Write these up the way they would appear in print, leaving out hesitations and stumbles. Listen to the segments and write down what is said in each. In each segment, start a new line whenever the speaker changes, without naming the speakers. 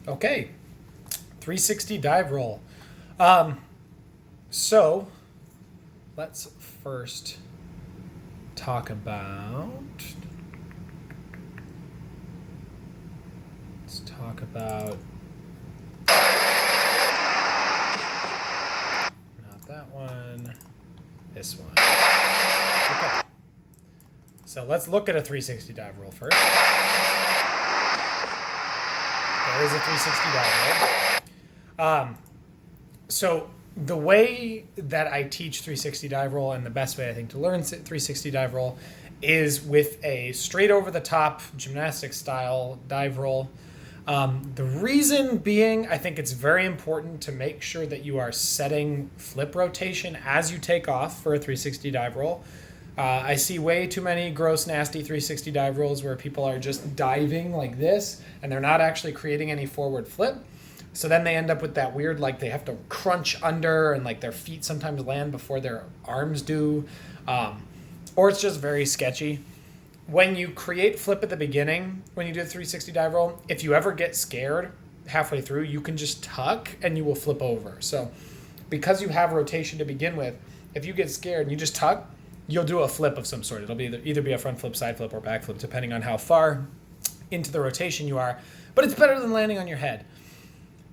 Okay, 360 dive roll. So let's first talk about. Let's talk about. Not that one. This one. Okay. So let's look at a 360 dive roll first. There is a 360 dive roll. So the way that I teach 360 dive roll, and the best way I think to learn 360 dive roll, is with a straight over the top gymnastic style dive roll. The reason being, I think it's very important to make sure that you are setting flip rotation as you take off for a 360 dive roll. I see way too many gross, nasty 360 dive rolls where people are just diving like this and they're not actually creating any forward flip. So then they end up with that weird, like they have to crunch under and like their feet sometimes land before their arms do. Or it's just very sketchy. When you create flip at the beginning, when you do a 360 dive roll, if you ever get scared halfway through, you can just tuck and you will flip over. So because you have rotation to begin with, if you get scared and you just tuck, you'll do a flip of some sort. It'll be either be a front flip, side flip, or back flip, depending on how far into the rotation you are. But it's better than landing on your head.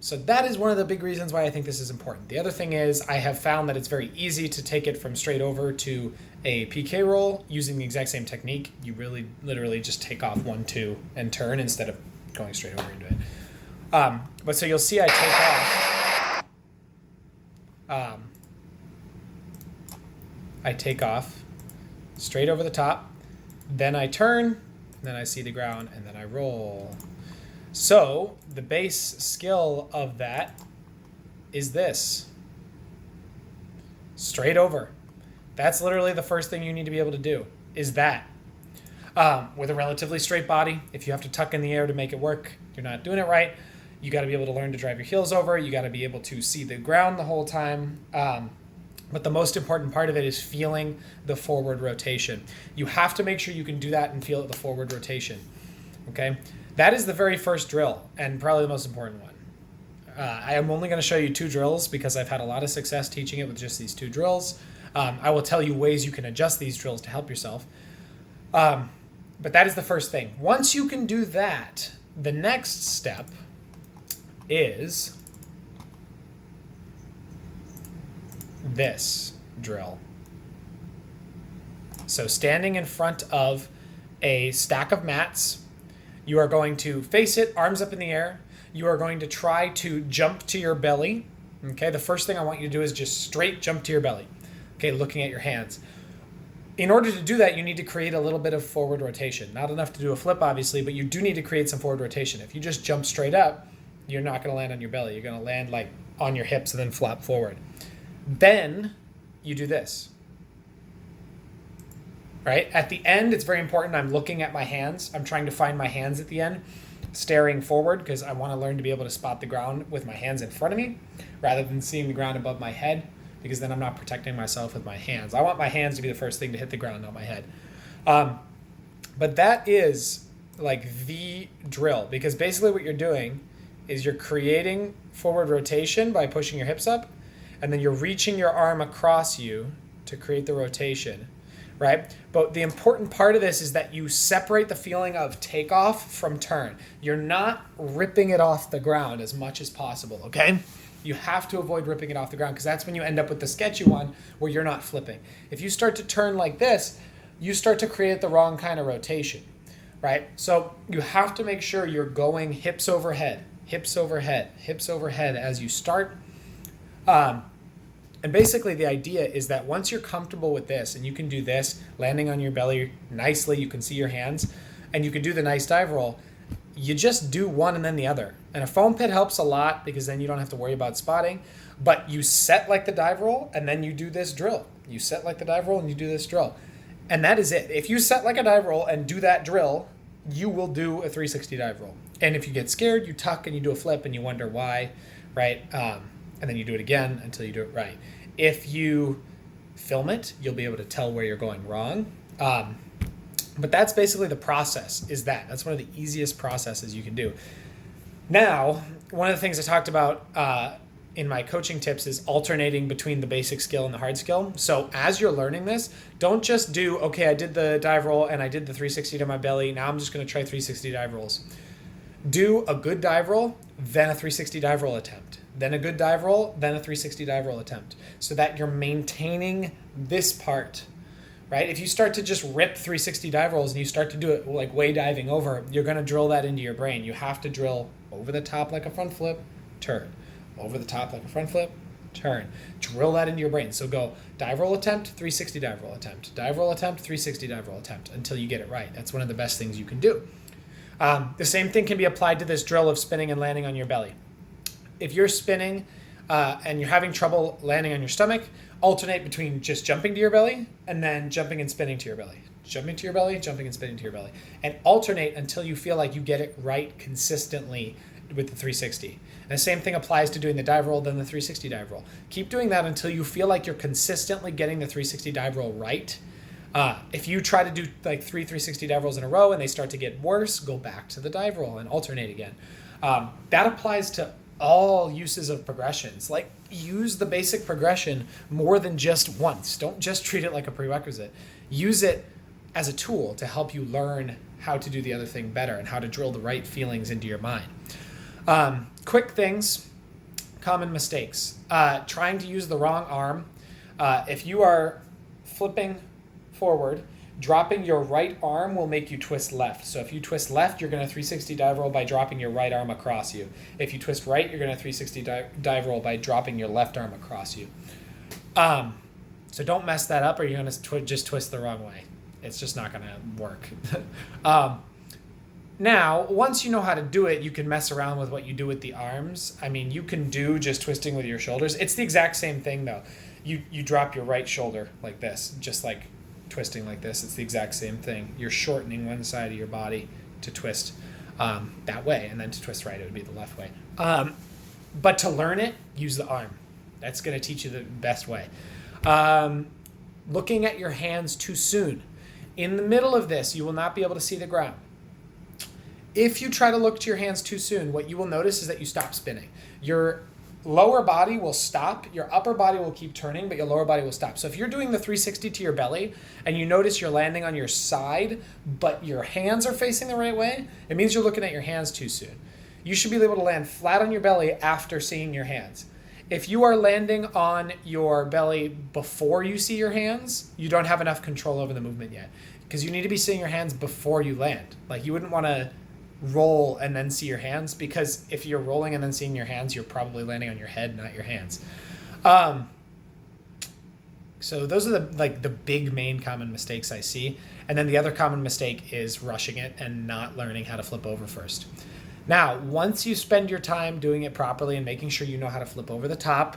So that is one of the big reasons why I think this is important. The other thing is I have found that it's very easy to take it from straight over to a PK roll using the exact same technique. You really literally just take off 1, 2, and turn instead of going straight over into it. But so you'll see I take off. I take off straight over the top, then I turn, then I see the ground, and then I roll. So the base skill of that is this. Straight over. That's literally the first thing you need to be able to do, is that. With a relatively straight body, if you have to tuck in the air to make it work, you're not doing it right. You got to be able to learn to drive your heels over. You got to be able to see the ground the whole time. But the most important part of it is feeling the forward rotation. You have to make sure you can do that and feel the forward rotation. Okay? That is the very first drill and probably the most important one. I am only going to show you 2 drills because I've had a lot of success teaching it with just these 2 drills. I will tell you ways you can adjust these drills to help yourself. But that is the first thing. Once you can do that, the next step is this drill. So standing in front of a stack of mats, you are going to face it, arms up in the air. You are going to try to jump to your belly. Okay, the first thing I want you to do is just straight jump to your belly. Okay, looking at your hands. In order to do that, you need to create a little bit of forward rotation. Not enough to do a flip, obviously, but you do need to create some forward rotation. If you just jump straight up, you're not going to land on your belly. You're going to land like on your hips and then flop forward. Then you do this. Right? At the end, it's very important. I'm looking at my hands. I'm trying to find my hands at the end, staring forward because I want to learn to be able to spot the ground with my hands in front of me rather than seeing the ground above my head, because then I'm not protecting myself with my hands. I want my hands to be the first thing to hit the ground, not my head. But that is like the drill, because basically what you're doing is you're creating forward rotation by pushing your hips up, and then you're reaching your arm across you to create the rotation, right? But the important part of this is that you separate the feeling of takeoff from turn. You're not ripping it off the ground as much as possible, okay? You have to avoid ripping it off the ground because that's when you end up with the sketchy one where you're not flipping. If you start to turn like this, you start to create the wrong kind of rotation, right? So you have to make sure you're going hips overhead, hips overhead, hips overhead as you start. And basically the idea is that once you're comfortable with this and you can do this, landing on your belly nicely, you can see your hands, and you can do the nice dive roll, you just do one and then the other. And a foam pit helps a lot because then you don't have to worry about spotting, but you set like the dive roll and then you do this drill. You set like the dive roll and you do this drill. And that is it. If you set like a dive roll and do that drill, you will do a 360 dive roll. And if you get scared, you tuck and you do a flip and you wonder why, right? And then you do it again until you do it right. If you film it, you'll be able to tell where you're going wrong. But that's basically the process, is that. That's one of the easiest processes you can do. Now, one of the things I talked about in my coaching tips is alternating between the basic skill and the hard skill. So as you're learning this, don't just do, okay, I did the dive roll and I did the 360 to my belly. Now I'm just going to try 360 dive rolls. Do a good dive roll, then a 360 dive roll attempt. Then a good dive roll, then a 360 dive roll attempt. So that you're maintaining this part, right? If you start to just rip 360 dive rolls and you start to do it like way diving over, you're going to drill that into your brain. You have to drill over the top like a front flip, turn. Over the top like a front flip, turn. Drill that into your brain. So go dive roll attempt, 360 dive roll attempt, dive roll attempt, 360 dive roll attempt until you get it right. That's one of the best things you can do. The same thing can be applied to this drill of spinning and landing on your belly. If you're spinning and you're having trouble landing on your stomach, alternate between just jumping to your belly and then jumping and spinning to your belly. Jumping to your belly, jumping and spinning to your belly. And alternate until you feel like you get it right consistently with the 360. And the same thing applies to doing the dive roll, then the 360 dive roll. Keep doing that until you feel like you're consistently getting the 360 dive roll right. If you try to do like 360 dive rolls in a row and they start to get worse, go back to the dive roll and alternate again. That applies to all uses of progressions. Like, use the basic progression more than just once. Don't just treat it like a prerequisite. Use it as a tool to help you learn how to do the other thing better and how to drill the right feelings into your mind. Quick things, common mistakes. Trying to use the wrong arm. If you are flipping forward, dropping your right arm will make you twist left. So if you twist left, you're going to 360 dive roll by dropping your right arm across you. If you twist right, you're going to 360 dive roll by dropping your left arm across you. So don't mess that up or you're going to just twist the wrong way. It's just not going to work. Now, once you know how to do it, you can mess around with what you do with the arms. I mean, you can do just twisting with your shoulders. It's the exact same thing, though. You drop your right shoulder like this, just like twisting like this. It's the exact same thing. You're shortening one side of your body to twist that way, and then to twist right, it would be the left way. But to learn it, use the arm. That's going to teach you the best way. Looking at your hands too soon. In the middle of this, you will not be able to see the ground. If you try to look to your hands too soon, what you will notice is that you stop spinning. Your lower body will stop, your upper body will keep turning, but your lower body will stop. So if you're doing the 360 to your belly and you notice you're landing on your side, but your hands are facing the right way, it means you're looking at your hands too soon. You should be able to land flat on your belly after seeing your hands. If you are landing on your belly before you see your hands, you don't have enough control over the movement yet, because you need to be seeing your hands before you land. Like, you wouldn't want to roll and then see your hands, because if you're rolling and then seeing your hands, you're probably landing on your head, not your hands. So those are the big main common mistakes I see. And then the other common mistake is rushing it and not learning how to flip over first. Now, once you spend your time doing it properly and making sure you know how to flip over the top,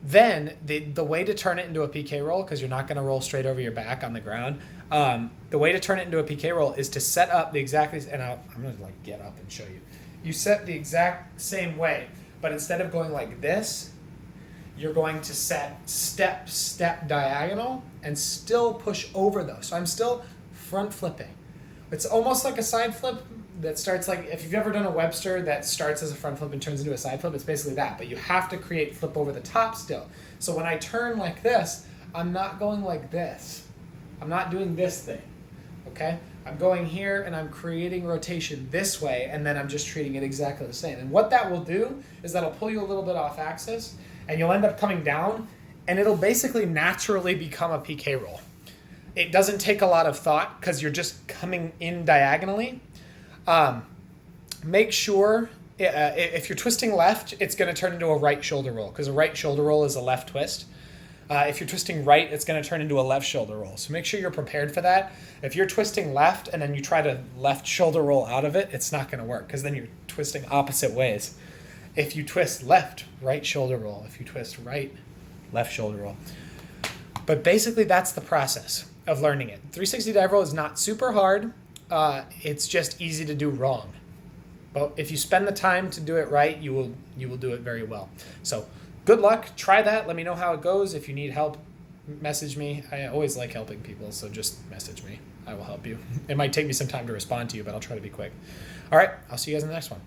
then the way to turn it into a PK roll, because you're not going to roll straight over your back on the ground, the way to turn it into a PK roll is to set up the exactly, and I'm going to get up and show you. You set the exact same way, but instead of going like this, you're going to set step diagonal and still push over those. So I'm still front flipping. It's almost like a side flip that starts like, if you've ever done a Webster that starts as a front flip and turns into a side flip, it's basically that, but you have to create flip over the top still. So when I turn like this, I'm not going like this. I'm not doing this thing, okay? I'm going here and I'm creating rotation this way, and then I'm just treating it exactly the same. And what that will do is that'll pull you a little bit off axis, and you'll end up coming down, and it'll basically naturally become a PK roll. It doesn't take a lot of thought because you're just coming in diagonally. Make sure if you're twisting left, it's going to turn into a right shoulder roll, because a right shoulder roll is a left twist. If you're twisting right, it's going to turn into a left shoulder roll. So make sure you're prepared for that. If you're twisting left and then you try to left shoulder roll out of it, it's not going to work, because then you're twisting opposite ways. If you twist left, right shoulder roll. If you twist right, left shoulder roll. But basically, that's the process of learning it. 360 dive roll is not super hard. It's just easy to do wrong. But if you spend the time to do it right, you will do it very well. So good luck. Try that. Let me know how it goes. If you need help, message me. I always like helping people, so just message me. I will help you. It might take me some time to respond to you, but I'll try to be quick. All right, I'll see you guys in the next one.